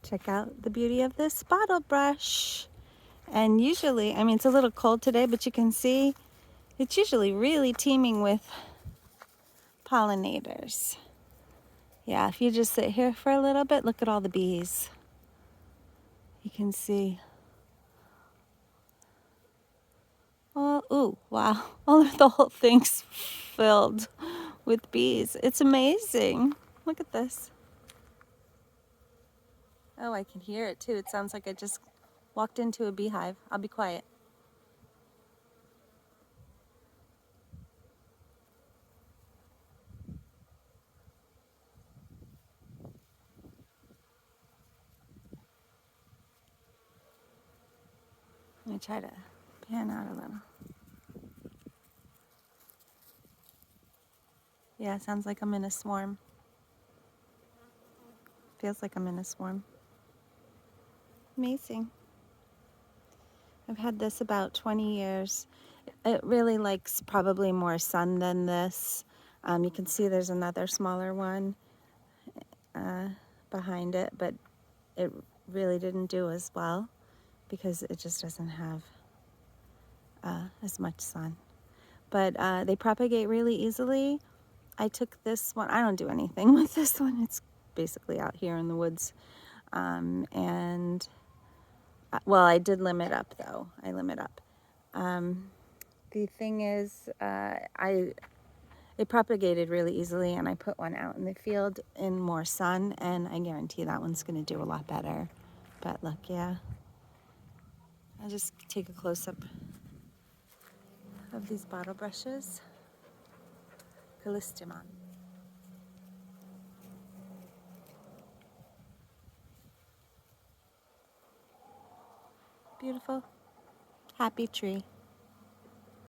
Check out the beauty of this bottle brush. And usually, I mean, it's a little cold today, but you can see it's usually really teeming with pollinators. Yeah, if you just sit here for a little bit, look at all the bees. You can see. Oh, ooh, wow. Oh, the whole thing's filled with bees. It's amazing. Look at this. Oh, I can hear it too. It sounds like I just walked into a beehive. I'll be quiet. Let me try to pan out a little. Yeah, sounds like I'm in a swarm. Feels like I'm in a swarm. Amazing. I've had this about 20 years. It really likes probably more sun than this. You can see there's another smaller one behind it, but it really didn't do as well because it just doesn't have as much sun. But they propagate really easily. I took this one. I don't do anything with this one. It's basically out here in the woods. Well, I did limit up though. I limit up. The thing is, it propagated really easily, and I put one out in the field in more sun, and I guarantee that one's going to do a lot better. But look, yeah. I'll just take a close-up of these bottle brushes. Callistemon. Beautiful. Happy tree.